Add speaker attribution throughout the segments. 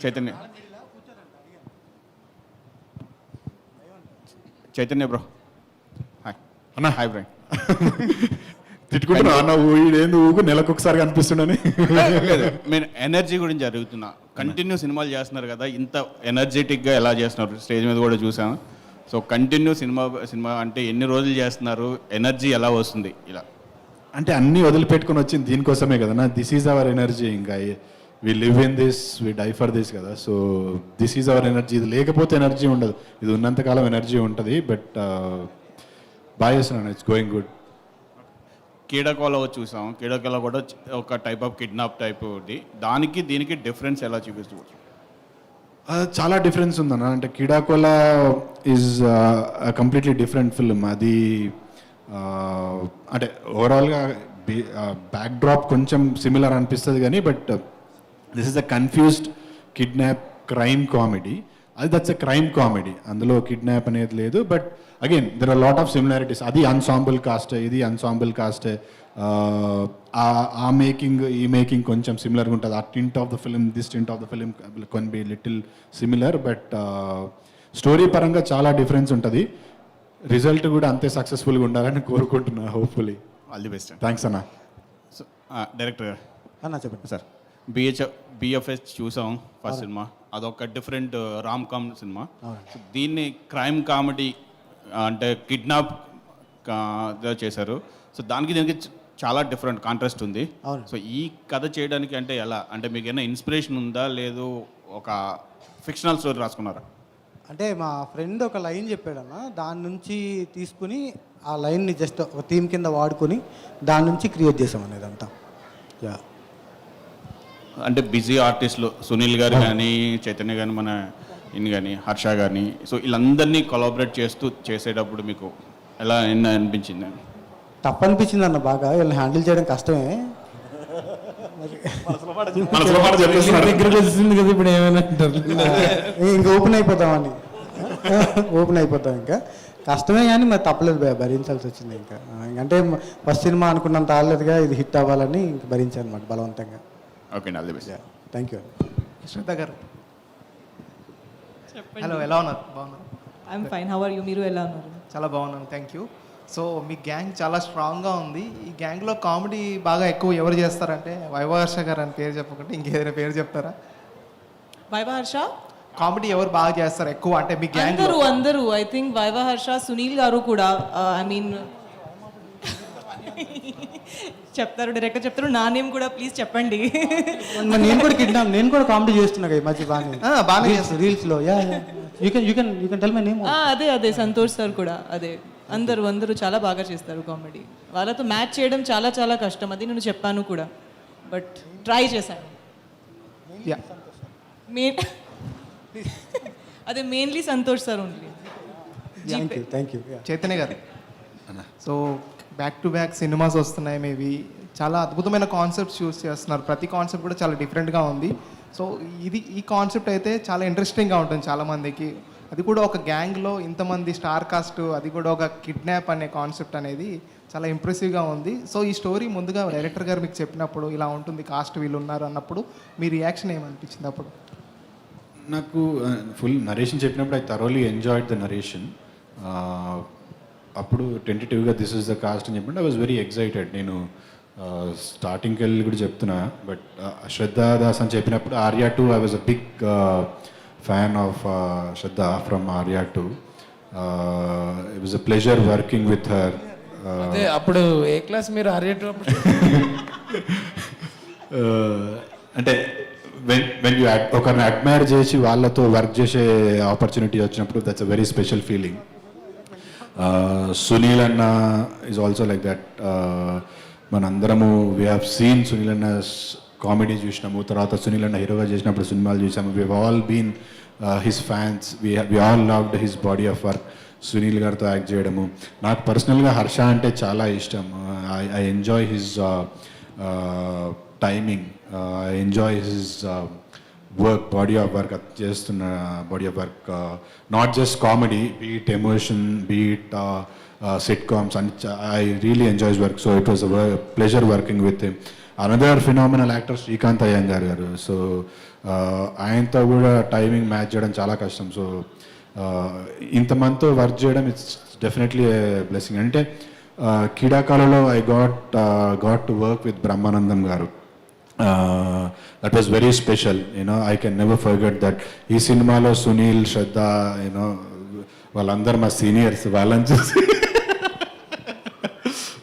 Speaker 1: Chaitanya Chaitanya bro hi
Speaker 2: అన్న
Speaker 1: hi bro.
Speaker 2: తిట్టుకుంటున్నా అన్న వీడేందు ఊకు నెలకు ఒకసారి కనిపిస్తుండని.
Speaker 1: లేదు మీరు ఎనర్జీ గురించి అడుగుతున్నా. కంటిన్యూ సినిమాలు చేస్తున్నారు కదా, ఇంత ఎనర్జెటిక్గా ఎలా చేస్తున్నారు? స్టేజ్ మీద కూడా చూసాము. సో కంటిన్యూ సినిమా అంటే ఎన్ని రోజులు చేస్తున్నారు? ఎనర్జీ ఎలా వస్తుంది ఇలా?
Speaker 2: అంటే అన్నీ వదిలిపెట్టుకుని వచ్చింది దీనికోసమే కదన్నా. This is our energy. ఇంకా we live in this, we die for this కదా. So this is our energy. ఇది లేకపోతే ఎనర్జీ ఉండదు. ఇది ఉన్నంతకాలం ఎనర్జీ ఉంటుంది. బట్ బాగా చేస్తున్నాను. It's going good.
Speaker 1: కీడకోల చూసాం. కీడకోల కూడా ఒక టైప్ ఆఫ్ కిడ్నాప్ టైప్ ఒకటి. దానికి దీనికి డిఫరెన్స్ ఎలా చూపించవచ్చు?
Speaker 2: చాలా డిఫరెన్స్ ఉందన్న. అంటే Keedaa Cola is completely different film. అది అంటే ఓవరాల్గా బ్యాక్ డ్రాప్ కొంచెం సిమిలర్ అనిపిస్తుంది కానీ but this is a confused kidnap crime comedy. అది దట్స్ ఎ క్రైమ్ కామెడీ. అందులో కిడ్నాప్ అనేది లేదు. But again there are lot of similarities. అది అన్సాంబుల్ కాస్ట్, ఇది అన్సాంబుల్ కాస్ట్. ఆ మేకింగ్ ఈ మేకింగ్ కొంచెం సిమిలర్గా ఉంటుంది. ఆ tint of the film, this tint of the film can be little similar. But story పరంగా చాలా డిఫరెన్స్ ఉంటుంది. రిజల్ట్ కూడా అంతే సక్సెస్ఫుల్గా ఉండాలని కోరుకుంటున్నా. Hopefully.
Speaker 1: All the best.
Speaker 2: Thanks అన్న.
Speaker 1: సో డైరెక్టర్
Speaker 3: అన్న చెప్పండి
Speaker 1: సార్. బిఎఫ్ఎస్ చూసాం ఫస్ట్ సినిమా. అదొక డిఫరెంట్ రామ్ కామ్ సినిమా. సో దీన్ని క్రైమ్ కామెడీ అంటే కిడ్నాప్ చేశారు. సో దానికి దీనికి చాలా డిఫరెంట్ కాంట్రాస్ట్ ఉంది. సో ఈ కథ చేయడానికి అంటే ఎలా? అంటే మీకు ఏమైనా ఇన్స్పిరేషన్ ఉందా, లేదు ఒక ఫిక్షనల్ స్టోరీ రాసుకున్నారా?
Speaker 3: అంటే మా ఫ్రెండ్ ఒక లైన్ చెప్పాడన్న, దాని నుంచి తీసుకుని ఆ లైన్ని జస్ట్ ఒక థీమ్ కింద వాడుకొని దాని నుంచి క్రియేట్ చేసాం అనేది అంతా. యా
Speaker 1: అంటే బిజీ ఆర్టిస్టులు సునీల్ గారు కానీ, చైతన్య కానీ, మన కానీ, హర్ష కానీ, సో వీళ్ళందరినీ కొలాబరేట్ చేస్తూ చేసేటప్పుడు మీకు ఎలా అనిపించింది?
Speaker 3: టఫ్ అనిపించింది అన్న. బాగా వీళ్ళని హ్యాండిల్ చేయడం కష్టమే.
Speaker 4: తెలిసింది కదా ఇప్పుడు ఏమైనా
Speaker 3: ఇంకా ఓపెన్ అయిపోతామని ఓపెన్ అయిపోతాం. ఇంకా కష్టమే కానీ మరి తప్పలేదు, భరించాల్సి వచ్చింది. ఇంకా అంటే ఫస్ట్ సినిమా అనుకున్నంత ఆడలేదుగా, ఇది హిట్ అవ్వాలని ఇంక భరించాను అనమాట బలవంతంగా.
Speaker 1: Okay, all the best.
Speaker 3: Thank you.
Speaker 5: Shraddha గారు హలో, ఎలా ఉన్నారు? బాగున్నారు?
Speaker 6: I'm fine. How are you? మీరు ఎలా ఉన్నారు?
Speaker 5: చాలా బాగున్నాను, థ్యాంక్ యూ. సో మీ గ్యాంగ్ చాలా స్ట్రాంగ్గా ఉంది. ఈ గ్యాంగ్లో కామెడీ బాగా ఎక్కువ ఎవరు చేస్తారంటే వైభవర్ష గారు అని పేరు చెప్పకుండా ఇంకేదైనా పేరు చెప్తారా?
Speaker 6: వైభహర్ష
Speaker 5: కామెడీ ఎవరు బాగా చేస్తారు ఎక్కువ అంటే మీ గ్యాంగ్?
Speaker 6: అందరూ ఐ థింక్ వైభహర్ష, సునీల్ గారు కూడా. ఐ మీన్ చెప్తారు, డైరెక్టర్ చెప్తారు. నా నేమ్ కూడా ప్లీజ్ చెప్పండి.
Speaker 3: నేను కూడా కామెడీ చేస్తున్నా ఈ మధ్య బాగానే రీల్స్లో. You can tell my name.
Speaker 6: అదే సంతోష్ సార్ కూడా. అదే అందరూ చాలా బాగా చేస్తారు కామెడీ. వాళ్ళతో మ్యాచ్ చేయడం చాలా చాలా కష్టం. అది నేను చెప్పాను కూడా, బట్ ట్రై చేశాను. అదే mainly Santosh sir only.
Speaker 3: Thank you.
Speaker 5: Chaitanya గారు, so back to back cinemas వస్తున్నాయి. మేబీ చాలా అద్భుతమైన కాన్సెప్ట్స్ యూస్ చేస్తున్నారు. ప్రతి కాన్సెప్ట్ కూడా చాలా డిఫరెంట్గా ఉంది. సో ఈ కాన్సెప్ట్ అయితే చాలా ఇంట్రెస్టింగ్గా ఉంటుంది చాలామందికి. అది కూడా ఒక గ్యాంగ్లో ఇంతమంది స్టార్ కాస్ట్, అది కూడా ఒక కిడ్నాప్ అనే కాన్సెప్ట్ అనేది చాలా ఇంప్రెసివ్గా ఉంది. సో ఈ స్టోరీ ముందుగా డైరెక్టర్ గారు మీకు చెప్పినప్పుడు ఇలా ఉంటుంది కాస్ట్, వీళ్ళు ఉన్నారు అన్నప్పుడు మీ రియాక్షన్ ఏమనిపించింది అప్పుడు?
Speaker 2: నాకు ఫుల్ నరేషన్ చెప్పినప్పుడు I thoroughly enjoyed the narration. అప్పుడు టెంటేటివ్గా దిస్ ఇస్ ద కాస్ట్ అని చెప్పినప్పుడు ఐ వాజ్ వెరీ ఎక్సైటెడ్. నేను స్టార్టింగ్కి వెళ్ళి కూడా చెప్తున్నా. బట్ శ్రద్ధాదాస్ అని చెప్పినప్పుడు Arya 2 I was a big fan of Shraddha from Arya 2. It was a pleasure working with her.
Speaker 4: అదే అప్పుడు ఏ క్లాస్ మీరు ఆర్యా 2 అప్పుడు?
Speaker 2: అంటే వెన్ యూ ఒకరిని అడ్మైర్ చేసి వాళ్ళతో వర్క్ చేసే ఆపర్చునిటీ వచ్చినప్పుడు that's a very special feeling. Sunil అన్న ఈజ్ ఆల్సో లైక్ దట్. మనందరము వీ హ్యావ్ సీన్ సునీల్ అన్న కామెడీ చూసినాము, తర్వాత సునీల్ అన్న హీరోగా చేసినప్పుడు సినిమాలు చూసాము. We all been his fans. We all loved his body of work. Sunil గారితో యాక్ట్ చేయడము. నాకు పర్సనల్గా హర్ష అంటే చాలా ఇష్టం. I enjoy his timing, I enjoy his work, body of work. చేస్తున్న body of work, not just comedy, beat emotion, beat sitcoms, and I really enjoy his work. So it was a pleasure working with him. Another phenomenal actor Srikanth Iyengar గారు. So ఆయనతో కూడా timing match చేయడం చాలా కష్టం. So ఇంతమందితో work చేయడం it's definitely blessing. అంటే క్రీడాకాలలో I got to work with Brahmanandam గారు. That was very special. You know I can never forget that. ఈ సినిమాలో సునీల్, శ్రద్ధ, యూనో వాళ్ళందరూ మా సీనియర్స్. వాళ్ళని చూసి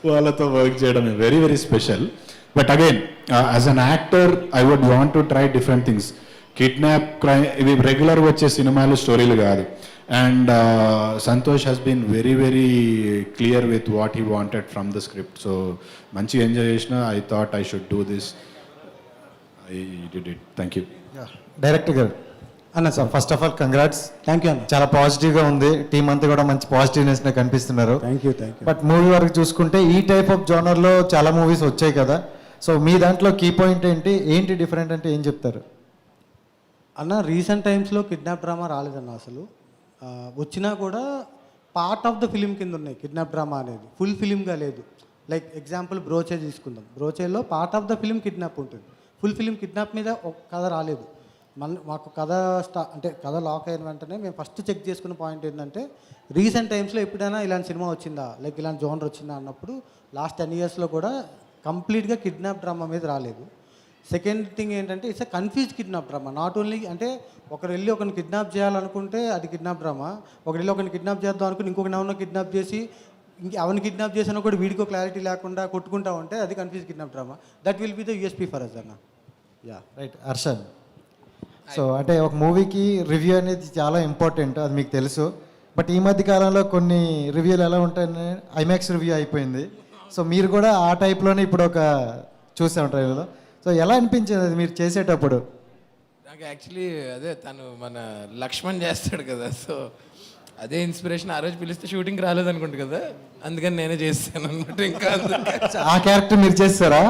Speaker 2: వాళ్ళతో వర్క్ చేయడం very very special. But again as an actor I would want to try different things. Kidnap, crime ఇవి రెగ్యులర్గా వచ్చే సినిమాలు, స్టోరీలు కాదు. And Santosh has been very very clear with what he wanted from the script. So మంచిగా enjoy చేసిన. I thought I should do this. I did it. Thank you.
Speaker 7: Director గారు
Speaker 3: అన్న sir,
Speaker 7: first of all congrats.
Speaker 3: Thank you అన్న.
Speaker 7: చాలా పాజిటివ్గా ఉంది. Team అంతా కూడా మంచి పాజిటివ్నెస్ కనిపిస్తున్నారు.
Speaker 3: Thank you.
Speaker 7: బట్ మూవీ వరకు చూసుకుంటే ఈ టైప్ ఆఫ్ జోనర్లో చాలా మూవీస్ వచ్చాయి కదా. సో మీ దాంట్లో కీ పాయింట్ ఏంటి డిఫరెంట్ అంటే ఏం చెప్తారు?
Speaker 3: అన్న రీసెంట్ టైమ్స్లో కిడ్నాప్ డ్రామా రాలేదన్న అసలు. వచ్చినా కూడా పార్ట్ ఆఫ్ ద ఫిలిం కింద ఉన్నాయి. కిడ్నాప్ డ్రామా అనేది ఫుల్ ఫిలింగా లేదు. లైక్ ఎగ్జాంపుల్ బ్రోచే తీసుకుందాం. బ్రోచేలో part of the film kidnap ఉంటుంది. ఫుల్ ఫిలిం కిడ్నాప్ మీద ఒక కథ రాలేదు. మాకు కథ అంటే కథ లాక్ అయిన వెంటనే మేము ఫస్ట్ చెక్ చేసుకున్న పాయింట్ ఏంటంటే రీసెంట్ టైమ్స్లో ఎప్పుడైనా ఇలాంటి సినిమా వచ్చిందా, లైక్ ఇలాంటి జోనర్ వచ్చిందా అన్నప్పుడు లాస్ట్ 10 yearsలో కూడా కంప్లీట్గా కిడ్నాప్ డ్రామా మీద రాలేదు. సెకండ్ థింగ్ ఏంటంటే it's a confuse kidnap drama. Not only అంటే ఒకరు వెళ్ళి ఒకరిని కిడ్నాప్ చేయాలనుకుంటే అది కిడ్నాప్ డ్రామా, ఒకరు వెళ్ళి ఒకరిని కిడ్నాప్ చేద్దాం అనుకుని ఇంకొకరిని ఎవరినో కిడ్నాప్ చేసి ఎవరిని కిడ్నాప్ చేసినా కూడా వీడికో క్లారిటీ లేకుండా కొట్టుకుంటా ఉంటే అది confuse kidnap drama. That will be the USP for us అన్న. Yeah
Speaker 7: right. హర్షద్, సో అంటే ఒక మూవీకి రివ్యూ అనేది చాలా ఇంపార్టెంట్, అది మీకు తెలుసు. బట్ ఈ మధ్య కాలంలో కొన్ని రివ్యూలు ఎలా ఉంటాయని ఐమాక్స్ రివ్యూ అయిపోయింది. సో మీరు కూడా ఆ టైప్లోనే ఇప్పుడు ఒక చూసే ఉంటారు. సో ఎలా అనిపించింది అది మీరు చేసేటప్పుడు?
Speaker 4: నాకు యాక్చువల్లీ అదే తను మన లక్ష్మణ్ చేస్తాడు కదా, సో అదే ఇన్స్పిరేషన్. ఆ రోజు పిలిస్తే షూటింగ్ రాలేదనుకుంటు కదా, అందుకని నేనే చేస్తాను అనమాట. ఇంకా
Speaker 7: ఆ క్యారెక్టర్ మీరు చేస్తారా?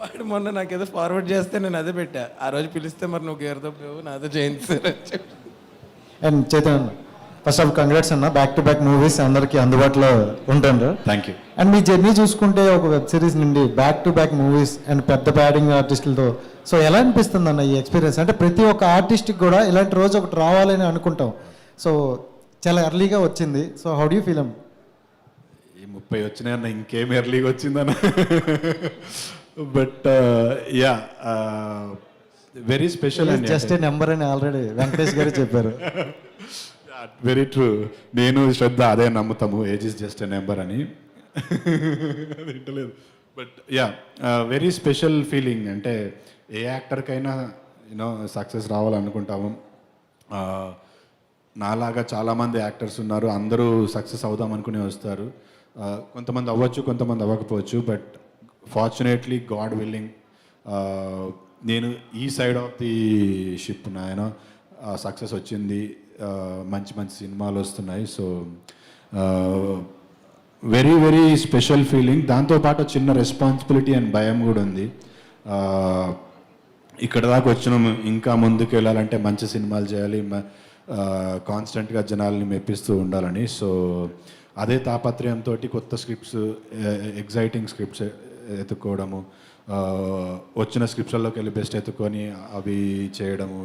Speaker 4: వాడు మొన్న నాకు ఏదో ఫార్వర్డ్ చేస్తే నేను అదే పెట్టా. ఆ రోజు పిలిస్తే మరి నువ్వు గేరుతో పోవు, నాతో చేయించారు అని చెప్పి.
Speaker 7: And Chaitanya, first of congrats అన్న. బ్యాక్ టు బ్యాక్ మూవీస్ అందరికీ అందుబాటులో ఉంటారు.
Speaker 2: Thank you.
Speaker 7: And me journey చూసుకుంటే ఒక వెబ్ సిరీస్ నుండి back to back movies and పెద్ద బ్యాటింగ్ ఆర్టిస్టులతో, సో ఎలా అనిపిస్తుంది అన్న ఈ ఎక్స్పీరియన్స్? అంటే ప్రతి ఒక్క ఆర్టిస్ట్కి కూడా ఇలాంటి రోజు ఒకటి రావాలని అనుకుంటాం. సో చాలా ఎర్లీగా వచ్చింది. So how do feel?
Speaker 2: ఈ 30 వచ్చినాయన్న, ఇంకేం ఎర్లీగా వచ్చిందన్న. But yeah, very special.
Speaker 7: Just a number అని ఆల్రెడీ వెంకటేష్ గారు చెప్పారు.
Speaker 2: Very true. నేను శ్రద్ధ అదే నమ్ముతాము, age is just a number అని. వింటలేదు. But yeah, very special feeling. అంటే ఏ యాక్టర్కైనా యూనో సక్సెస్ రావాలనుకుంటాము. నాలాగా చాలామంది యాక్టర్స్ ఉన్నారు, అందరూ సక్సెస్ అవుదాం అనుకుని వస్తారు. కొంతమంది అవ్వచ్చు, కొంతమంది అవ్వకపోవచ్చు. బట్ ఫార్చునేట్లీ గాడ్ విల్లింగ్ నేను ఈ సైడ్ ఆఫ్ ది షిప్ నాయన సక్సెస్ వచ్చింది. మంచి మంచి సినిమాలు వస్తున్నాయి. So very very special feeling. దాంతోపాటు చిన్న రెస్పాన్సిబిలిటీ అండ్ భయం కూడా ఉంది. ఇక్కడ దాకా వచ్చినాము, ఇంకా ముందుకు వెళ్ళాలంటే మంచి సినిమాలు చేయాలి, కాన్స్టెంట్గా జనాల్ని మెప్పిస్తూ ఉండాలని. సో అదే తాపత్రయంతో కొత్త స్క్రిప్ట్స్, ఎగ్జైటింగ్ స్క్రిప్ట్స్ ఎత్తుక్కోవడము, వచ్చిన స్క్రిప్ట్స్లోకి వెళ్ళి బెస్ట్ ఎత్తుకొని అవి చేయడము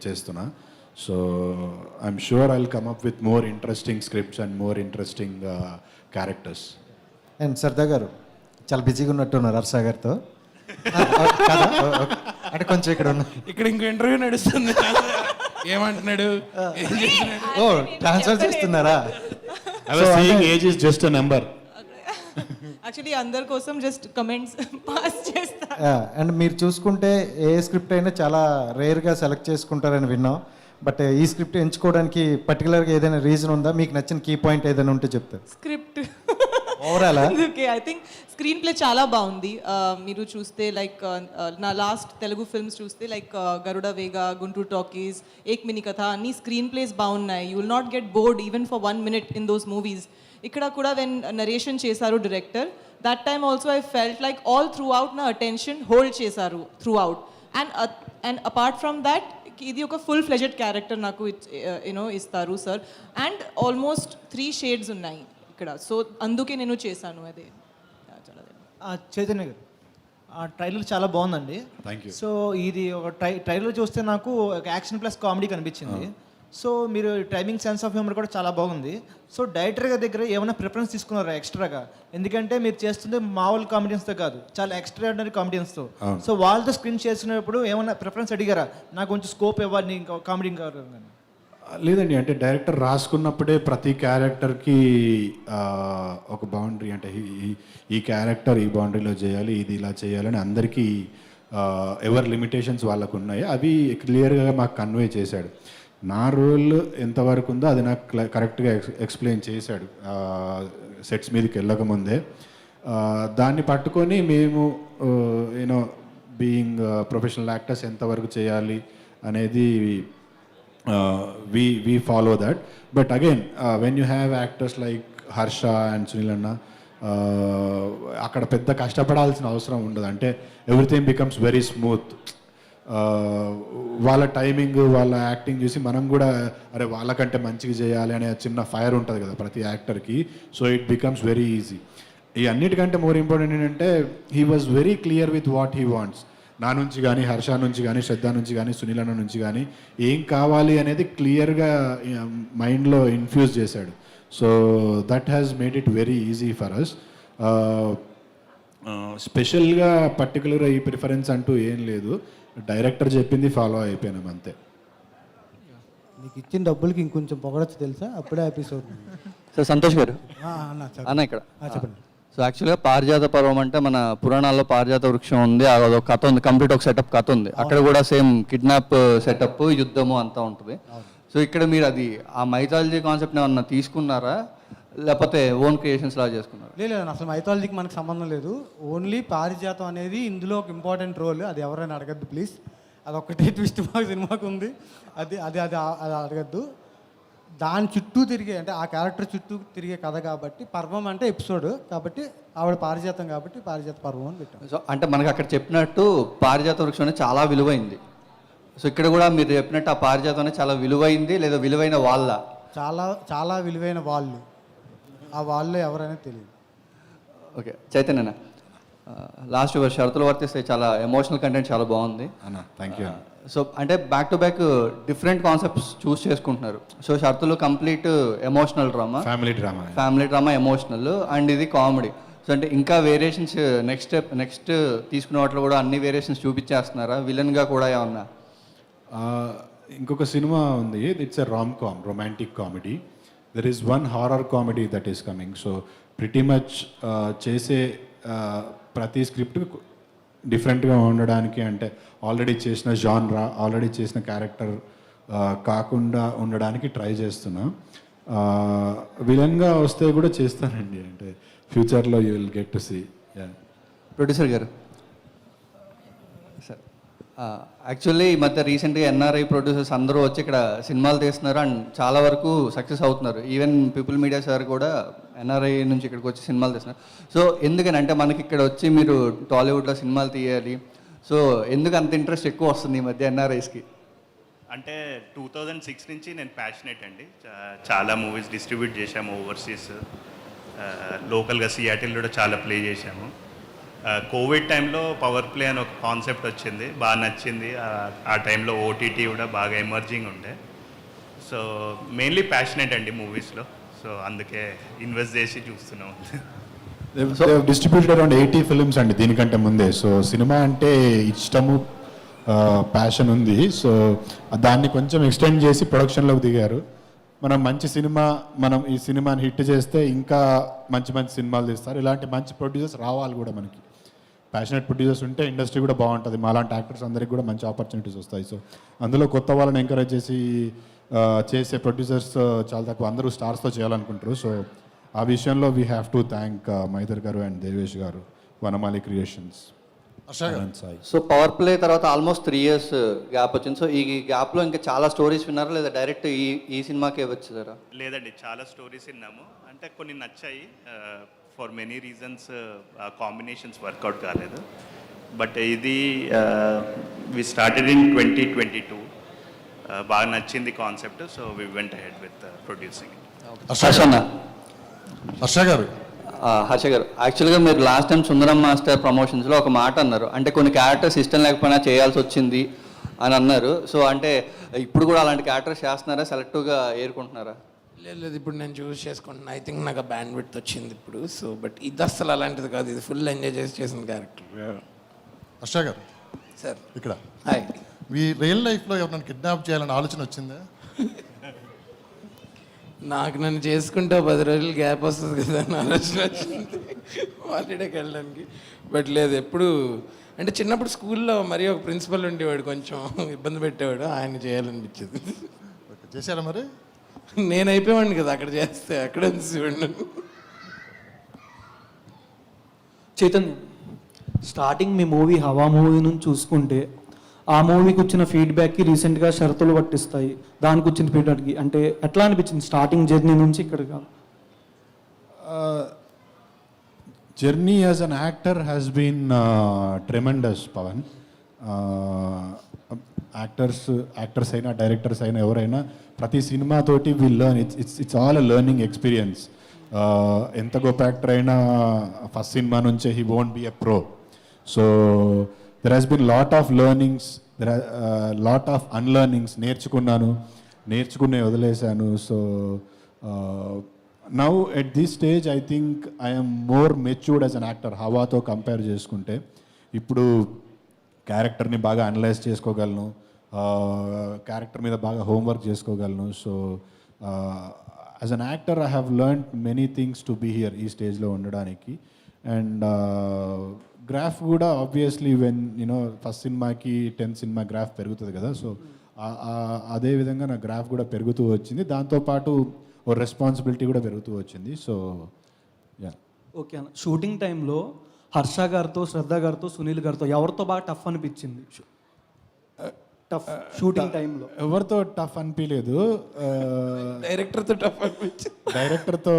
Speaker 2: చేస్తున్నా. So I'm sure I'll come up with more interesting scripts and more interesting characters.
Speaker 7: And సరదా గారు చాలా బిజీగా ఉన్నట్టున్నారు హర్ష గారితో. అంటే కొంచెం ఇక్కడ ఉన్న
Speaker 4: ఇక్కడ ఇంకో ఇంటర్వ్యూ నడుస్తుంది. ఏమంటున్నాడు?
Speaker 7: ఓ ట్రాన్స్ఫర్ చేస్తున్నారా?
Speaker 2: Age is just a number.
Speaker 6: Actually అందరి కోసం జస్ట్ కమెంట్స్ పాస్ చేస్తా.
Speaker 7: అండ్ మీరు చూసుకుంటే ఏ స్క్రిప్ట్ అయినా చాలా రేర్గా సెలెక్ట్ చేసుకుంటారని విన్నాం. బట్ ఈ స్క్రిప్ట్ ఎంచుకోవడానికి పర్టికులర్గా ఏదైనా రీజన్ ఉందా? మీకు నచ్చిన కీ పాయింట్ ఏదైనా ఉంటే చెప్తారు.
Speaker 6: Script
Speaker 7: overall
Speaker 6: okay, I think screen play చాలా బాగుంది. మీరు చూస్తే లైక్ నా లాస్ట్ తెలుగు ఫిల్మ్స్ చూస్తే లైక్ గరుడ వేగ, గుంటూరు టాకీస్, ఏక్ మినీ కథ, అన్ని స్క్రీన్ ప్లేస్ బాగున్నాయి. You will not get bored even for 1 minute in those movies. ఇక్కడ కూడా వెన్ నరేషన్ చేశారు director, that time also I felt like all through out నా అటెన్షన్ హోల్డ్ చేశారు through out. And apart from that ఇది ఒక full fledged character నాకు you know ఇస్తారు sir. And almost 3 shades ఉన్నాయి ఇక్కడ. సో అందుకే నేను చేశాను. అదే
Speaker 8: చైతన్య గారు, ట్రైలర్ చాలా బాగుందండి.
Speaker 2: Thank you.
Speaker 8: సో ఇది ఒక ట్రైలర్ చూస్తే నాకు ఒక యాక్షన్ ప్లస్ కామెడీ కనిపించింది. సో మీరు టైమింగ్ సెన్స్ ఆఫ్ హ్యూమర్ కూడా చాలా బాగుంది. సో డైరెక్టర్ గారి దగ్గర ఏమైనా ప్రిఫరెన్స్ తీసుకున్నారా ఎక్స్ట్రాగా? ఎందుకంటే మీరు చేస్తుంది మామూలు కామెడియన్స్తో కాదు, చాలా ఎక్స్ట్రాడినరీ కామెడియన్స్తో. సో వాళ్ళతో స్క్రీన్ చేసినప్పుడు ఏమైనా ప్రిఫరెన్స్ అడిగారా, నాకు కొంచెం స్కోప్ ఇవ్వాలి ఇంకా కామెడీ కాదు?
Speaker 2: లేదండి, అంటే డైరెక్టర్ రాసుకున్నప్పుడే ప్రతి క్యారెక్టర్కి ఒక బౌండరీ, అంటే ఈ క్యారెక్టర్ ఈ బౌండరీలో చేయాలి, ఇది ఇలా చేయాలని అందరికీ ఎవరి లిమిటేషన్స్ వాళ్ళకు ఉన్నాయి, అవి క్లియర్గా మాకు కన్వే చేశాడు. నా రోల్ ఎంతవరకు ఉందో అది నాకు కరెక్ట్గా ఎక్స్ప్లెయిన్ చేశాడు సెట్స్ మీదకి వెళ్ళకముందే. దాన్ని పట్టుకొని మేము యూనో బీయింగ్ ప్రొఫెషనల్ యాక్టర్స్ ఎంతవరకు చేయాలి అనేది we follow that. But again, when you have actors like Harsha and Sunil Anna, అక్కడ పెద్ద కష్టపడాల్సిన అవసరం ఉండదు. అంటే ఎవ్రీథింగ్ బికమ్స్ వెరీ స్మూత్. వాళ్ళ టైమింగ్, వాళ్ళ యాక్టింగ్ చూసి మనం కూడా అరే వాళ్ళకంటే మంచిగా చేయాలి అనే చిన్న ఫైర్ ఉంటుంది కదా ప్రతి యాక్టర్కి. So it becomes very easy. ఈ అన్నిటికంటే మోర్ ఇంపార్టెంట్ ఏంటంటే he was very clear with what he wants. నా నుంచి కానీ, హర్ష నుంచి కానీ, శ్రద్ధ నుంచి కానీ, సునీల్ అన్న నుంచి కానీ ఏం కావాలి అనేది క్లియర్గా మైండ్లో ఇన్ఫ్యూజ్ చేశాడు. So that has made it very easy for us. స్పెషల్గా పర్టికులర్గా ఈ ప్రిఫరెన్స్ అంటూ ఏం లేదు, డైరెక్టర్ చెప్పింది ఫాలో అయిపోయినాం అంతే.
Speaker 3: నీకు ఇచ్చిన డబ్బులకి ఇంకొంచెం పొగడచ్చు తెలుసా, అప్పుడే ఎపిసోడ్.
Speaker 9: సార్ సంతోష్ గారు అన్న ఇక్కడ
Speaker 3: చెప్పండి.
Speaker 9: సో యాక్చువల్గా పారిజాత పర్వం అంటే మన పురాణాల్లో పారిజాత వృక్షం ఉంది, అదొక కథ ఉంది, కంప్లీట్ ఒక సెటప్ కథ ఉంది. అక్కడ కూడా సేమ్ కిడ్నాప్ సెటప్, యుద్ధము అంతా ఉంటుంది. సో ఇక్కడ మీరు అది ఆ మైథాలజీ కాన్సెప్ట్ని ఏమన్నా తీసుకున్నారా, లేకపోతే ఓన్ క్రియేషన్స్ లా చేసుకున్నారా?
Speaker 3: లేదు, అసలు మైథాలజీకి మనకు సంబంధం లేదు. ఓన్లీ పారిజాతం అనేది ఇందులో ఒక ఇంపార్టెంట్ రోల్. అది ఎవరైనా అడగద్దు ప్లీజ్. అదొక్కటే ట్విస్ట్ మాకు సినిమాకు ఉంది. అది అది అది అది అడగద్దు. దాని చుట్టూ తిరిగే, అంటే ఆ క్యారెక్టర్ చుట్టూ తిరిగే కథ కాబట్టి, పర్వం అంటే ఎపిసోడ్ కాబట్టి, ఆవిడ పారిజాతం కాబట్టి పారిజాత పర్వం అని పెట్టాం.
Speaker 9: సో అంటే మనకి అక్కడ చెప్పినట్టు పారిజాత వృక్షం అనేది చాలా విలువైంది. సో ఇక్కడ కూడా మీరు చెప్పినట్టు ఆ పారిజాతం అనేది చాలా విలువైంది, లేదా విలువైన వాళ్ళ?
Speaker 3: చాలా చాలా విలువైన వాళ్ళు. ఆ వాళ్ళు ఎవరైనా తెలియదు.
Speaker 9: ఓకే చైతన్య, లాస్ట్ షరతులు వర్తిస్తే చాలా ఎమోషనల్ కంటెంట్ చాలా బాగుంది
Speaker 2: అన్న. Thank you.
Speaker 9: సో అంటే back to back different concepts choose చేసుకుంటున్నారు. సో షరతులు complete emotional drama, family drama emotional, and ఇది కామెడీ. సో అంటే ఇంకా వేరియేషన్స్ నెక్స్ట్ తీసుకునే వాటిలో కూడా అన్ని వేరియేషన్స్ చూపించేస్తున్నారా? విలన్గా కూడా ఏమన్నా?
Speaker 2: ఇంకొక సినిమా ఉంది, it's a romantic comedy. There is one horror comedy that is coming. So pretty much చేసే ప్రతి స్క్రిప్ట్ డిఫరెంట్గా ఉండడానికి, అంటే ఆల్రెడీ చేసిన జాన్రా, ఆల్రెడీ చేసిన క్యారెక్టర్ కాకుండా ఉండడానికి ట్రై చేస్తున్నా. విలన్గా వస్తే కూడా చేస్తానండి, అంటే ఫ్యూచర్లో you will get to see.
Speaker 9: Producer గారు సార్, యాక్చువల్లీ ఈ మధ్య రీసెంట్గా ఎన్ఆర్ఐ ప్రొడ్యూసర్స్ అందరూ వచ్చి ఇక్కడ సినిమాలు తీస్తున్నారు అండ్ చాలా వరకు సక్సెస్ అవుతున్నారు. ఈవెన్ పీపుల్ మీడియా సార్ కూడా ఎన్ఆర్ఐ నుంచి ఇక్కడికి వచ్చి సినిమాలు తీస్తున్నారు. సో ఎందుకని అంటే మనకి ఇక్కడ వచ్చి మీరు టాలీవుడ్లో సినిమాలు తీయాలి, సో ఎందుకు అంత ఇంట్రెస్ట్ ఎక్కువ వస్తుంది ఈ మధ్య ఎన్ఆర్ఐస్కి?
Speaker 10: అంటే 2006 నుంచి నేను ప్యాషనేట్ అండి. చాలా మూవీస్ డిస్ట్రిబ్యూట్ చేశాము ఓవర్సీస్, లోకల్గా సియాటిల్ కూడా చాలా ప్లే చేశాము. కోవిడ్ టైంలో పవర్ ప్లే అని ఒక కాన్సెప్ట్ వచ్చింది, బాగా నచ్చింది. ఆ టైంలో ఓటీటీ కూడా బాగా ఎమర్జింగ్ ఉండే. సో మెయిన్లీ ప్యాషనేట్ అండి మూవీస్లో, సో అందుకే ఇన్వెస్ట్ చేసి చూస్తున్నాం.
Speaker 2: డిస్ట్రిబ్యూటెడ్ అరౌండ్ 80 ఫిల్మ్స్ అండి దీనికంటే ముందే. సో సినిమా అంటే ఇష్టము, ప్యాషన్ ఉంది. సో దాన్ని కొంచెం ఎక్స్టెండ్ చేసి ప్రొడక్షన్లోకి దిగారు. మనం మంచి సినిమా, మనం ఈ సినిమాని హిట్ చేస్తే ఇంకా మంచి మంచి సినిమాలు తీస్తారు. ఇలాంటి మంచి ప్రొడ్యూసర్స్ రావాలి కూడా మనకి. ప్యాషనెట్ ప్రొడ్యూసర్స్ ఉంటే ఇండస్ట్రీ కూడా బాగుంటుంది. మాలాంటి యాక్టర్స్ అందరికీ కూడా మంచి ఆపర్చునిటీస్ వస్తాయి. సో అందులో కొత్త వాళ్ళని ఎంకరేజ్ చేసి చేసే ప్రొడ్యూసర్స్ చాలా తక్కువ, అందరూ స్టార్స్తో చేయాలనుకుంటారు. సో ఆ విషయంలో వీ హ్యావ్ టు థ్యాంక్ మైదర్ గారు అండ్ దేవేష్ గారు, వనమాలి క్రియేషన్స్.
Speaker 9: సో పవర్ ప్లే తర్వాత ఆల్మోస్ట్ 3 years గ్యాప్ వచ్చింది. సో ఈ గ్యాప్లో ఇంకా చాలా స్టోరీస్ విన్నారా, లేదా డైరెక్ట్ ఈ సినిమాకే వచ్చారా?
Speaker 10: లేదండి, చాలా స్టోరీస్ విన్నాము. అంటే కొన్ని నచ్చాయి, for many reasons combinations work out కాలేదు. బట్ ఇది వి స్టార్టెడ్ ఇన్ 2022. బాగా నచ్చింది concept, so we went ahead with producing.
Speaker 11: Harsha garu,
Speaker 9: Harsha garu, యాక్చువల్గా మీరు లాస్ట్ టైం సుందరం మాస్టర్ ప్రమోషన్స్లో ఒక మాట అన్నారు, అంటే కొన్ని క్యారెక్టర్స్ ఇష్టం లేకపోయినా చేయాల్సి వచ్చింది అని అన్నారు. సో అంటే ఇప్పుడు కూడా అలాంటి క్యారెక్టర్స్ చేస్తున్నారా, సెలెక్టివ్గా ఏరుకుంటున్నారా?
Speaker 4: లేదు, ఇప్పుడు నేను చూస్ చేసుకుంటున్నా. ఐ థింక్ నాకు బ్యాండ్ విడ్త్ వచ్చింది ఇప్పుడు. సో బట్ ఇది అస్సలు అలాంటిది కాదు, ఇది ఫుల్ ఎంజాయ్ చేసిన క్యారెక్టర్.
Speaker 11: హర్ష గారు
Speaker 4: సార్
Speaker 11: ఇక్కడ
Speaker 4: హాయ్.
Speaker 11: మీ రియల్ లైఫ్లో ఎవరినైనా కిడ్నాప్ చేయాలని ఆలోచన వచ్చిందా?
Speaker 4: నాకు నన్ను చేసుకుంటే 10 రోజులు గ్యాప్ వస్తుంది కదా అని ఆలోచన వచ్చింది హాలిడేకి వెళ్ళడానికి. బట్ లేదు, ఎప్పుడు అంటే చిన్నప్పుడు స్కూల్లో మరి ఒక ప్రిన్సిపల్ ఉండేవాడు, కొంచెం ఇబ్బంది పెట్టేవాడు, ఆయన చేయాలనిపించేది.
Speaker 11: చేశారా మరి?
Speaker 4: నేను అయిపోయాను కదా అక్కడ చేస్తే, అక్కడ
Speaker 12: చైతన్య, స్టార్టింగ్ మీ మూవీ హవా మూవీ నుంచి చూసుకుంటే ఆ మూవీకి వచ్చిన ఫీడ్బ్యాక్కి రీసెంట్గా షరతులు పట్టిస్తాయి, దానికి వచ్చిన ఫీడ్బ్యాక్కి అంటే ఎట్లా అనిపించింది స్టార్టింగ్ జర్నీ నుంచి ఇక్కడికి?
Speaker 2: Journey as an actor has been tremendous Pawan. Actors అయినా డైరెక్టర్స్ అయినా ఎవరైనా ప్రతి సినిమాతోటి will learn. It's all a learning experience. ఎంత గొప్ప యాక్టర్ అయినా ఫస్ట్ సినిమా నుంచే he won't be a pro. So there has been lot of learnings, lot of unlearnings. నేర్చుకునే వదిలేశాను. So now at this stage I think I'm more matured as an actor హవాతో compare చేసుకుంటే. ఇప్పుడు క్యారెక్టర్ని బాగా అనలైజ్ చేసుకోగలను, క్యారెక్టర్ మీద బాగా హోంవర్క్ చేసుకోగలను. So as an actor I have learn many things to be here ఈ స్టేజ్లో ఉండడానికి. అండ్ గ్రాఫ్ కూడా ఆబ్వియస్లీ వెన్ ఫస్ట్ సినిమాకి 10th సినిమా గ్రాఫ్ పెరుగుతుంది కదా. సో అదే విధంగా నా గ్రాఫ్ కూడా పెరుగుతూ వచ్చింది, దాంతోపాటు ఓ రెస్పాన్సిబిలిటీ కూడా పెరుగుతూ వచ్చింది. So yeah.
Speaker 12: ఓకే అన్న, షూటింగ్ టైంలో హర్ష గారితో, శ్రద్ధ గారితో, సునీల్ గారితో ఎవరితో బాగా టఫ్ అనిపించింది? టఫ్ షూటింగ్ టైంలో
Speaker 2: ఎవరితో టఫ్ అనిపించలేదు.
Speaker 4: డైరెక్టర్తో టఫ్ అనిపించింది.
Speaker 2: డైరెక్టర్తో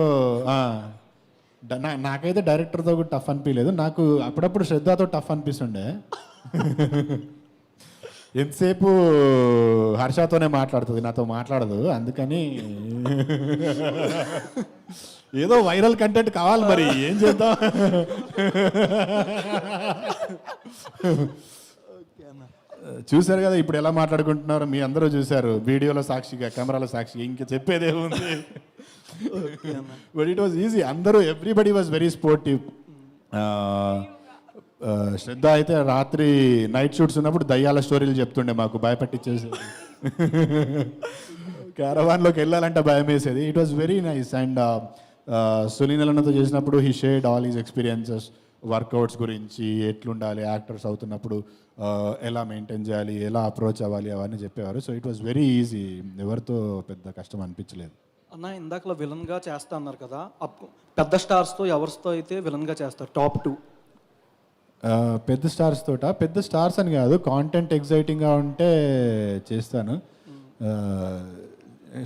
Speaker 2: నాకైతే డైరెక్టర్తో కూడా టఫ్ అనిపించలేదు. నాకు అప్పుడప్పుడు శ్రద్ధతో టఫ్ అనిపిస్తుండే. ఎంతసేపు హర్షతోనే మాట్లాడుతుంది, నాతో మాట్లాడదు. అందుకని ఏదో వైరల్ కంటెంట్ కావాలి, మరి ఏం చేద్దాం. చూశారు కదా ఇప్పుడు ఎలా మాట్లాడుకుంటున్నారు, మీ అందరూ చూశారు వీడియోలో సాక్షిగా, కెమెరాలో సాక్షిగా. ఇంక చెప్పేదేముంది. But it was easy. అందరూ ఎవ్రీబడి వాజ్ వెరీ స్పోర్టివ్. శ్రద్ధ అయితే రాత్రి నైట్ షూట్స్ ఉన్నప్పుడు దయ్యాల స్టోరీలు చెప్తుండే, మాకు భయపట్టించేసి. క్యారవాన్లోకి వెళ్ళాలంటే భయం వేసేది. It was very nice. And సునీలతో చేసినప్పుడు he shared all his experiences, workouts గురించి, ఎట్లుండాలి యాక్టర్స్ అవుతున్నప్పుడు, ఎలా మెయింటైన్ చేయాలి, ఎలా అప్రోచ్ అవ్వాలి, అవన్నీ చెప్పేవారు. So it was very easy. ఎవరితో పెద్ద కష్టం అనిపించలేదు.
Speaker 12: అన్న, ఇందాకలో విలన్గా చేస్తా అన్నారు కదా, పెద్ద స్టార్స్తో ఎవరితో అయితే విలన్గా చేస్తారు టాప్ 2?
Speaker 2: పెద్ద స్టార్స్ తోట, పెద్ద స్టార్స్ అని కాదు, కాంటెంట్ ఎగ్జైటింగ్గా ఉంటే చేస్తాను.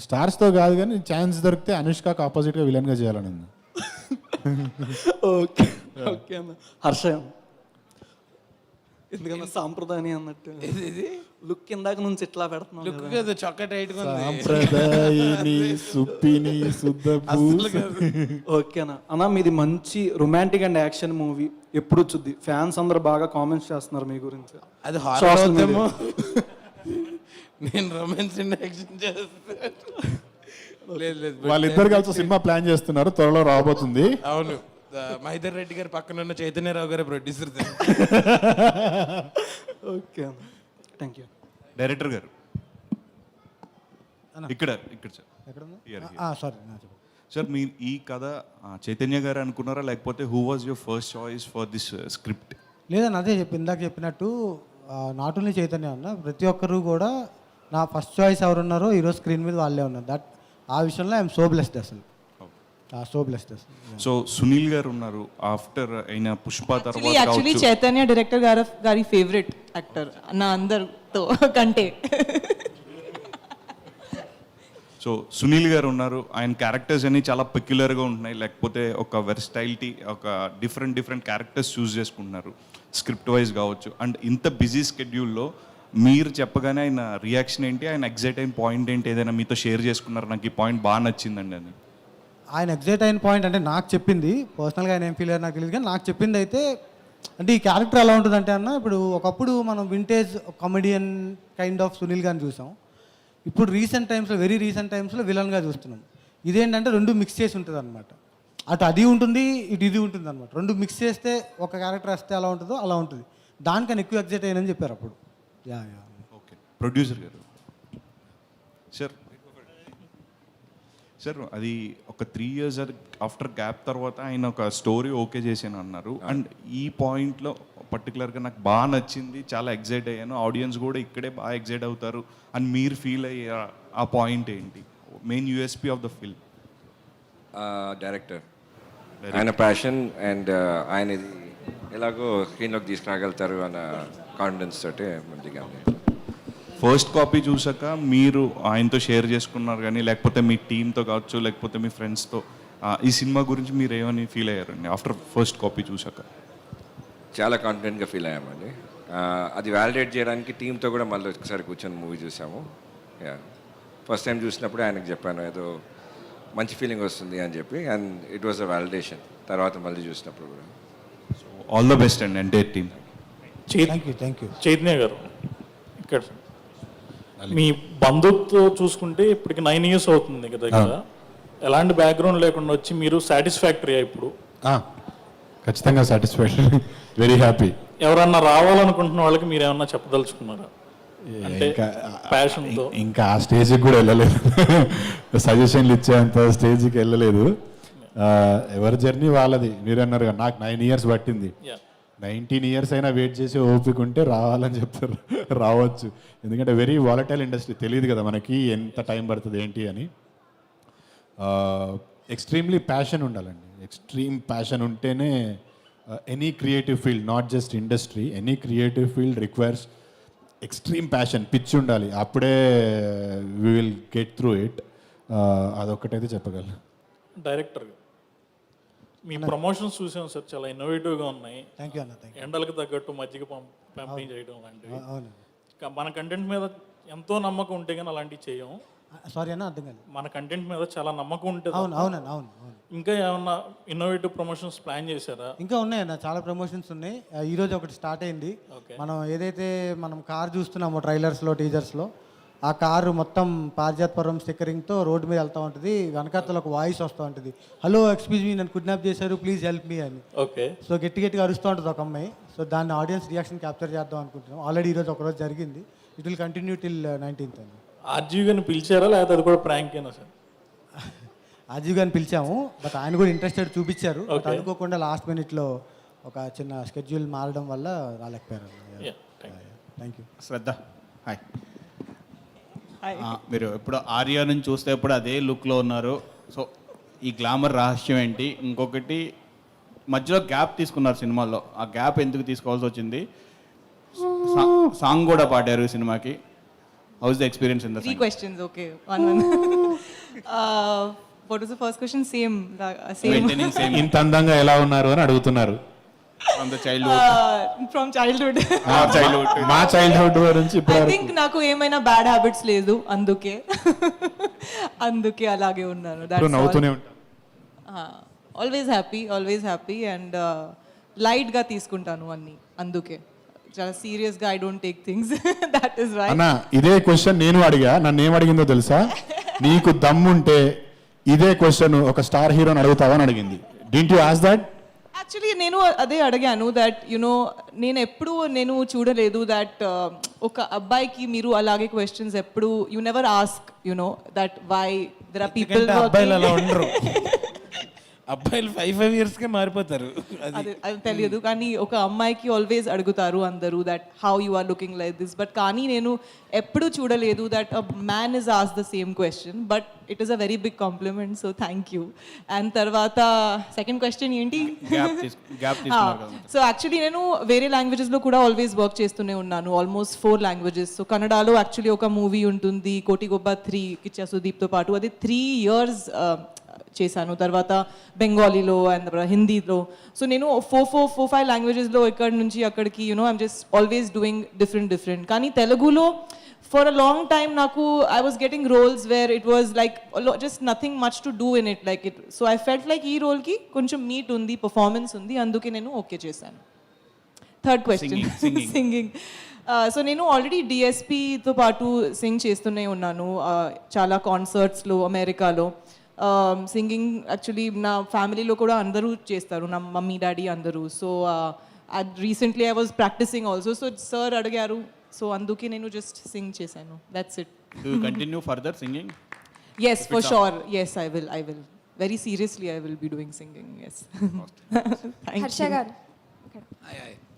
Speaker 2: స్టార్స్తో కాదు, కానీ ఛాన్స్ దొరికితే అనుష్కకు ఆపోజిట్గా విలన్గా చేయాలని ఉంది.
Speaker 12: ఓకే ఓకే అన్న. హర్ష, ఎందుకన్నా సాంప్రదాయని అన్నట్టు లుక్ ఇందాక నుంచి ఇట్లా పెడుతున్నాం.
Speaker 4: లుక్ కదా, చొక్కా టైట్గా ఉంది.
Speaker 2: సాంప్రదాయని సుప్పిని
Speaker 12: ఓకేనా అన్న, మీది మంచి రొమాంటిక్ అండ్ యాక్షన్ మూవీ. ఎప్పుడు వచ్చుద్ది? ఫ్యాన్స్ అందరూ బాగా కామెంట్స్ చేస్తున్నారు మీ గురించి.
Speaker 4: అది హారర్ అవుతామో. నేను రొమాన్స్ అండ్ యాక్షన్ చేస్తాను. లేదు,
Speaker 2: వాళ్ళిద్దరు కలిసి సినిమా ప్లాన్ చేస్తున్నారు, త్వరలో రాబోతుంది.
Speaker 4: అవును, మహేందర్ రెడ్డి గారి పక్కన ఉన్న చైతన్యరావు గారి producer.
Speaker 12: Okay, thank you.
Speaker 1: Director గారు ఇక్కడ
Speaker 3: సారీ
Speaker 1: సార్, మీరు ఈ కథ చైతన్య గారు అనుకున్నారా, లేకపోతే who was your first choice for this script?
Speaker 3: లేదని అదే ఇందాక చెప్పినట్టు నాట్ ఓన్లీ చైతన్య అన్న, ప్రతి ఒక్కరు కూడా నా ఫస్ట్ చాయిస్ ఎవరున్నారో ఈరోజు స్క్రీన్ మీద వాళ్ళే ఉన్నారు. ఆ విషయంలో ఐఎమ్ సో బ్లెస్డ్ అసలు. సో బ్లెస్డ్ అసలు.
Speaker 1: సో సునీల్ గారు ఉన్నారు ఆఫ్టర్ అయిన పుష్ప తర్వాత.
Speaker 6: యాక్చువల్లీ చైతన్య డైరెక్టర్ గారి ఫేవరెట్ యాక్టర్ నా అందరితో కంటే.
Speaker 1: సో సునీల్ గారు ఉన్నారు, ఆయన క్యారెక్టర్స్ అన్ని చాలా పెక్యులర్గా ఉంటున్నాయి, లేకపోతే ఒక వెర్స్టైలిటీ, ఒక డిఫరెంట్ క్యారెక్టర్స్ చూస్ చేసుకుంటున్నారు స్క్రిప్ట్ వైజ్ కావచ్చు. అండ్ ఇంత బిజీ స్కెడ్యూల్లో మీరు చెప్పగానే ఆయన రియాక్షన్ ఏంటి, ఆయన ఎగ్జైట్ అయిన పాయింట్ ఏంటి, ఏదైనా మీతో షేర్ చేసుకున్నారు, నాకు ఈ పాయింట్ బాగా నచ్చిందండి అని?
Speaker 3: ఆయన ఎగ్జైట్ అయిన పాయింట్ అంటే నాకు చెప్పింది పర్సనల్గా ఆయన ఏం ఫీల్ అయ్యారు నాకు తెలియదు, కానీ నాకు చెప్పింది అయితే అంటే ఈ క్యారెక్టర్ ఎలా ఉంటుందంటే అన్న, ఇప్పుడు ఒకప్పుడు మనం vintage comedian kind of Sunil గారిని చూసాం, ఇప్పుడు రీసెంట్ టైమ్స్లో వెరీ రీసెంట్ టైమ్స్లో విలన్గా చూస్తున్నాం. ఇదేంటంటే రెండు మిక్స్ చేసి ఉంటుంది అనమాట. అటు అది ఉంటుంది, ఇటు ఇది ఉంటుంది అనమాట. రెండు మిక్స్ చేస్తే ఒక క్యారెక్టర్ వస్తే ఎలా ఉంటుందో అలా ఉంటుంది. దానికన్నా ఎక్కువ ఎగ్జైట్ అయ్యానని చెప్పారు అప్పుడు. యా
Speaker 2: ఓకే, ప్రొడ్యూసర్ గారు.
Speaker 13: సార్ అది ఒక 3 years ఆఫ్టర్ గ్యాప్ తర్వాత ఆయన ఒక స్టోరీ ఓకే చేసాను అన్నారు. అండ్ ఈ పాయింట్లో పర్టికులర్గా నాకు బాగా నచ్చింది, చాలా ఎగ్జైట్ అయ్యాను. ఆడియన్స్ కూడా ఇక్కడే బాగా ఎగ్జైట్ అవుతారు అని మీరు ఫీల్ అయ్యే ఆ పాయింట్ ఏంటి, main USP of the film?
Speaker 14: Director ఆయన ప్యాషన్ అండ్ ఆయన ఇది ఎలాగో స్క్రీన్లోకి తీసుకురాగలుగుతారు అన్న కాన్ఫిడెన్స్ తోటి ముందుగా
Speaker 13: ఫస్ట్ కాపీ చూసాక మీరు ఆయనతో షేర్ చేసుకున్నారు కానీ, లేకపోతే మీ టీంతో కావచ్చు, లేకపోతే మీ ఫ్రెండ్స్తో ఈ సినిమా గురించి మీరు ఏమని ఫీల్ అయ్యారండి ఆఫ్టర్ ఫస్ట్ కాపీ చూసాక?
Speaker 14: చాలా కాన్ఫిడెంట్గా ఫీల్ అయ్యామండి. అది వ్యాలిడేట్ చేయడానికి టీంతో కూడా మళ్ళీ ఒకసారి కూర్చొని మూవీ చూసాము. ఫస్ట్ టైం చూసినప్పుడు ఆయనకు చెప్పాను ఏదో మంచి ఫీలింగ్ వస్తుంది అని చెప్పి, and it was a validation తర్వాత మళ్ళీ చూసినప్పుడు కూడా.
Speaker 13: సో ఆల్ ద బెస్ట్ అండి entire team.
Speaker 3: Thank you.
Speaker 12: Chaitanya గారు ఇక్కడ మీ బంధుత్వ చూసుకుంటే ఇప్పటికి 9 years అవుతుంది కదా దగ్గర. ఎలాంటి బ్యాక్గ్రౌండ్ లేకుండా వచ్చి మీరు సాటిస్ఫాక్టరీ ఇప్పుడు?
Speaker 2: ఖచ్చితంగా సాటిస్ఫాక్షన్, వెరీ హ్యాపీ.
Speaker 12: ఎవరన్నా రావాలనుకుంటున్న వాళ్ళకి మీరు ఏమన్నా చెప్పదలుచుకున్నారా? అంటే ప్యాషన్తో
Speaker 2: ఇంకా ఆ స్టేజ్కి కూడా వెళ్ళలేదు, సజెషన్లు ఇచ్చేంత స్టేజ్కి వెళ్ళలేదు. ఎవరి జర్నీ వాళ్ళది. మీరు అన్నారు కదా, నాకు 9 years పట్టింది. 19 years అయినా వెయిట్ చేసి ఓపిక ఉంటే రావాలని చెప్తారు, రావచ్చు. ఎందుకంటే వెరీ వాలటైల్ ఇండస్ట్రీ, తెలియదు కదా మనకి ఎంత టైం పడుతుంది ఏంటి అని. ఎక్స్ట్రీమ్లీ ప్యాషన్ ఉండాలండి. ఎక్స్ట్రీమ్ ప్యాషన్ ఉంటేనే any creative field, not just industry, any creative field requires extreme passion, పిచ్ ఉండాలి. అప్పుడే we will get through it. అదొక్కటైతే చెప్పగలను.
Speaker 12: డైరెక్టర్ మీ ప్రమోషన్స్ చూసాం సార్, చాలా ఇన్నోవేటివ్గా ఉన్నాయి.
Speaker 3: థ్యాంక్ యూ అన్న. Thank you.
Speaker 12: ఎండలకు తగ్గట్టు మజ్జిగ పంపిణీ చేయడం లాంటివి.
Speaker 3: అవును.
Speaker 12: మన కంటెంట్ మీద ఎంతో నమ్మకం ఉంటే కానీ అలాంటివి చేయం.
Speaker 3: సారీ అన్న, అర్థం కాదు.
Speaker 12: మన కంటెంట్ మీద చాలా నమ్మకం ఉంటుంది.
Speaker 3: అవును అవునన్న, అవును అవును.
Speaker 12: ఇంకా ఏమన్నా ఇన్నోవేటివ్ ప్రమోషన్స్ ప్లాన్ చేశారా?
Speaker 3: ఇంకా ఉన్నాయన్న, చాలా ప్రమోషన్స్ ఉన్నాయి. ఈరోజు ఒకటి స్టార్ట్ అయింది. మనం ఏదైతే మనం కార్ చూస్తున్నామో ట్రైలర్స్లో, టీజర్స్లో, ఆ కారు మొత్తం పారిజాతపురం స్టిక్కరింగ్తో రోడ్డు మీద వెళ్తూ ఉంటుంది. వెనకాతలో ఒక వాయిస్ వస్తూ ఉంటుంది, హలో ఎక్స్క్యూజ్ మీ, నన్ను కిడ్నాప్ చేశారు, ప్లీజ్ హెల్ప్ మీ అని.
Speaker 12: ఓకే.
Speaker 3: సో గట్టిగా అరుస్తూ ఉంటుంది ఒక అమ్మాయి. సో దాన్ని ఆడియన్స్ రియాక్షన్ క్యాప్చర్ చేద్దాం అనుకుంటున్నాం. ఆల్రెడీ ఈరోజు ఒకరోజు జరిగింది. It will continue till 19th అని.
Speaker 12: ఆర్జీవి గారిని పిలిచారా లేకపోతే అది కూడా ప్రాంక్ అయినా సార్?
Speaker 3: ఆర్జీవి గారిని పిలిచాము, బట్ ఆయన కూడా ఇంట్రెస్టెడ్ చూపించారు. బట్ అనుకోకుండా లాస్ట్ మినిట్లో ఒక చిన్న స్కెడ్యూల్ మారడం వల్ల రాలేకపోయారు. Thank you.
Speaker 1: శ్రద్ధ హాయ్. మీరు ఎప్పుడు ఆర్యా నుంచి చూస్తే ఎప్పుడు అదే లుక్లో ఉన్నారు. సో ఈ గ్లామర్ రహస్యం ఏంటి? ఇంకొకటి, మధ్యలో గ్యాప్ తీసుకున్నారు సినిమాల్లో, ఆ గ్యాప్ ఎందుకు తీసుకోవాల్సి వచ్చింది? సాంగ్ కూడా పాడారు సినిమాకి. How is the experience in the
Speaker 6: 3 questions, okay. One. What was the first question? Same.
Speaker 2: ఇంత అందంగా ఎలా ఉన్నారు అని అడుగుతున్నారు.
Speaker 1: From the childhood.
Speaker 6: From childhood.
Speaker 2: మా చైల్డ్హుడ్ నుంచి
Speaker 6: I think నాకు ఏమైనా బ్యాడ్ హ్యాబిట్స్ లేదు, అందుకే అలాగే ఉన్నాను.
Speaker 2: నవ్వుతూనే ఉంటాను.
Speaker 6: ఆల్వేస్ హ్యాపీ అండ్ లైట్గా తీసుకుంటాను అన్ని, అందుకే చాలా సీరియస్గా I don't take things. That is right.
Speaker 2: అన్న ఇదే క్వశ్చన్ నేను అడిగా, నన్ను ఏం అడిగిందో తెలుసా? నీకు దమ్ముంటే ఇదే క్వశ్చన్ ఒక స్టార్ హీరోని అడుగుతావా అని అడిగింది. Didn't you ask that?
Speaker 6: Actually నేను అదే అడిగాను, దట్ నేను ఎప్పుడు చూడలేదు దట్ ఒక అబ్బాయికి మీరు అలాగే క్వశ్చన్స్ ఎప్పుడు you never ask that why there are people.
Speaker 4: అబ్బాయిలు అలా ఉండరు, అబ్బాయిలు 5 yearsకే మారిపోతారు.
Speaker 6: అది తెలియదు, కానీ ఒక అమ్మాయికి ఆల్వేస్ అడుగుతారు అందరూ that how you are looking like this. But కానీ నేను ఎప్పుడు చూడలేదు that a man is ask the same question. But it is a very big compliment, so thank you. And తర్వాత సెకండ్ క్వశ్చన్ ఏంటి? సో యాక్చువల్లీ నేను వేరే లాంగ్వేజెస్లో కూడా ఆల్వేస్ వర్క్ చేస్తూనే ఉన్నాను, ఆల్మోస్ట్ 4 languages. సో కన్నడలో యాక్చువల్లీ ఒక మూవీ ఉంటుంది, కోటిగొబ్బ 3, కిచ్చా సుదీప్తో పాటు, అది 3 years చేశాను. తర్వాత బెంగాలీలో అండ్ హిందీలో. సో నేను 4-5 లాంగ్వేజెస్లో ఇక్కడి నుంచి అక్కడికి I'm just always doing different. కానీ తెలుగులో for a long time naku I was getting roles where it was like just nothing much to do in it, like it, so I felt like ee role ki koncham meat undi, performance undi, anduke nenu okay chesanu. Third question, singing. So నేను already డిఎస్పితో పాటు సింగ్ చేస్తూనే ఉన్నాను చాలా కాన్సర్ట్స్లో అమెరికాలో. Singing actually నా ఫ్యామిలీలో కూడా అందరూ చేస్తారు, నా మమ్మీ డాడీ అందరూ. So recently I was practising also. So sir అడిగారు, సో అందుకే నేను జస్ట్ సింగ్ చేశాను. That's it.
Speaker 1: Do you continue further singing?
Speaker 6: Yes, for sure. Yes, I will. Very seriously, I will be doing singing. Yes. Thank
Speaker 15: Harsha
Speaker 6: you.
Speaker 15: గారు,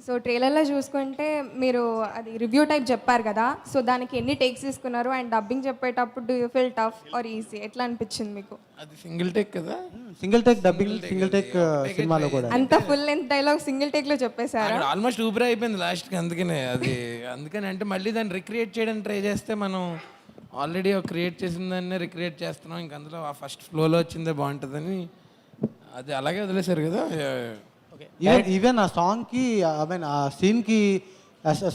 Speaker 15: so ట్రైలర్లో చూసుకుంటే మీరు అది review type చెప్పారు కదా, సో దానికి ఎన్ని టేక్స్ తీసుకున్నారు అండ్ డబ్బింగ్ చెప్పేటప్పుడు do you feel tough or easy, ఎట్లా అనిపించింది మీకు?
Speaker 4: అది సింగిల్ టేక్ కదా,
Speaker 3: single take dubbing, single take సినిమాలో కూడా
Speaker 15: అంత ఫుల్ లెంత్ డైలాగ్ సింగిల్ టేక్లో చెప్పేశారా?
Speaker 4: ఆల్మోస్ట్ ఊపిరి అయిపోయింది లాస్ట్కి. అందుకని అంటే మళ్ళీ దాన్ని రిక్రియేట్ చేయడానికి ట్రై చేస్తే మనం ఆల్రెడీ క్రియేట్ చేసిన దాన్ని రిక్రియేట్ చేస్తున్నాం, ఇంక అందులో ఆ ఫస్ట్ ఫ్లోలో వచ్చిందే బాగుంటుందని అది అలాగే వదిలేశారు కదా.
Speaker 3: ఈవెన్ ఆ సాంగ్కి ఐ మీన్ ఆ సీన్కి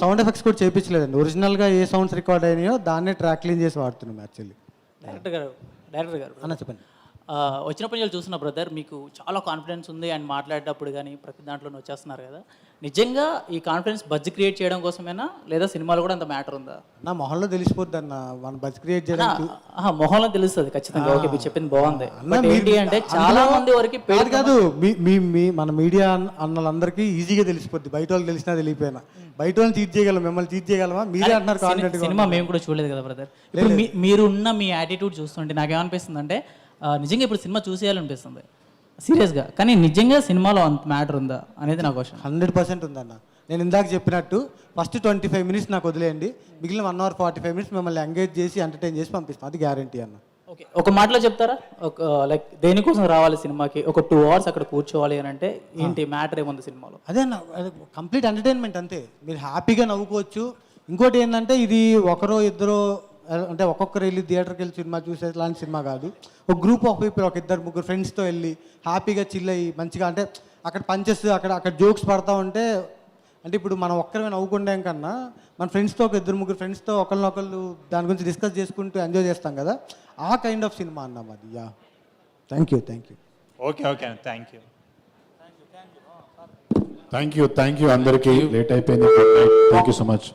Speaker 3: సౌండ్ ఎఫెక్ట్స్ కూడా చేయించలేదండి. ఒరిజినల్గా ఏ సౌండ్స్ రికార్డ్ అయినాయో దాన్నే ట్రాక్ క్లీన్ చేసి వాడుతున్నాం యాక్చువల్లీ.
Speaker 16: డైరెక్టర్ గారు
Speaker 3: అన్న చెప్పండి.
Speaker 16: వచ్చినప్పుడు నేను చూసిన బ్రదర్ మీకు చాలా కాన్ఫిడెన్స్ ఉంది అండ్ మాట్లాడేటప్పుడు కానీ ప్రతి దాంట్లో వచ్చేస్తున్నారు కదా, నిజంగా ఈ కాన్ఫిడెన్స్ బజ్ క్రియేట్ చేయడం కోసమేనా లేదా సినిమాలో కూడా అంత మ్యాటర్ ఉందా?
Speaker 3: నా మొహంలో తెలిసిపోద్ది అన్న, మన బజ్ క్రియేట్ చేయడానికి.
Speaker 16: మొహంలో తెలుస్తుంది ఖచ్చితంగా. ఓకే, మీరు చెప్పింది బాగుంది. ఏంటి అంటే చాలా మంది వరకు
Speaker 3: కాదు మన మీడియా అన్నలందరికీ ఈజీగా తెలిసిపోద్ది, బయట వాళ్ళు తెలిసినా తెలియపోయినా. బయట వాళ్ళని చీట్ చేయగలం, మిమ్మల్ని చీట్ చేయగలమా? మీరే అంటున్నారు కాన్ఫిడెంట్.
Speaker 16: సినిమా మేము కూడా చూడలేదు కదా బ్రదర్. ఇప్పుడు మీరు ఉన్న మీ యాటిట్యూడ్ చూస్తుంటే నాకేమనిపిస్తుంది అంటే నిజంగా ఇప్పుడు సినిమా చూసేయాలనిపిస్తుంది సీరియస్గా, కానీ నిజంగా సినిమాలో అంత మ్యాటర్ ఉందా అనేది నా క్వశ్చన్.
Speaker 3: 100% ఉందన్న. నేను ఇందాక చెప్పినట్టు ఫస్ట్ 25 minutes నాకు వదిలేయండి, మిగిలిన 1 hour 45 minutes మిమ్మల్ని ఎంగేజ్ చేసి ఎంటర్టైన్ చేసి పంపిస్తాం, అది గ్యారంటీ అన్న.
Speaker 16: ఓకే, ఒక మాటలో చెప్తారా, లైక్ దేనికోసం రావాలి సినిమాకి, ఒక 2 hours అక్కడ కూర్చోవాలి అని అంటే ఏంటి మ్యాటర్ ఏముంది సినిమాలో?
Speaker 3: అదే అన్న, కంప్లీట్ ఎంటర్టైన్మెంట్ అంతే, మీరు హ్యాపీగా నవ్వుకోవచ్చు. ఇంకోటి ఏంటంటే ఇది ఒకరో ఇద్దరు అంటే ఒక్కొక్కరు వెళ్ళి థియేటర్కి వెళ్ళి సినిమా చూసే లాంటి సినిమా కాదు. ఒక గ్రూప్ ఆఫ్ పీపుల్, ఒక 2-3 ఫ్రెండ్స్తో వెళ్ళి హ్యాపీగా చిల్ అయ్యి మంచిగా, అంటే అక్కడ పంచెస్ అక్కడ జోక్స్ పడతా ఉంటే, అంటే ఇప్పుడు మనం ఒక్కరిమే నవ్వుకుండే కన్నా మన ఫ్రెండ్స్తో ఒక 2-3 ఫ్రెండ్స్తో ఒకళ్ళు దాని గురించి డిస్కస్ చేసుకుంటూ ఎంజాయ్ చేస్తాం కదా, ఆ కైండ్ ఆఫ్ సినిమా అన్నాం అది. Yeah, thank you.
Speaker 12: Okay thank you
Speaker 2: thank you అందరికీ. లేట్ అయిపోయింది. Thank you so much.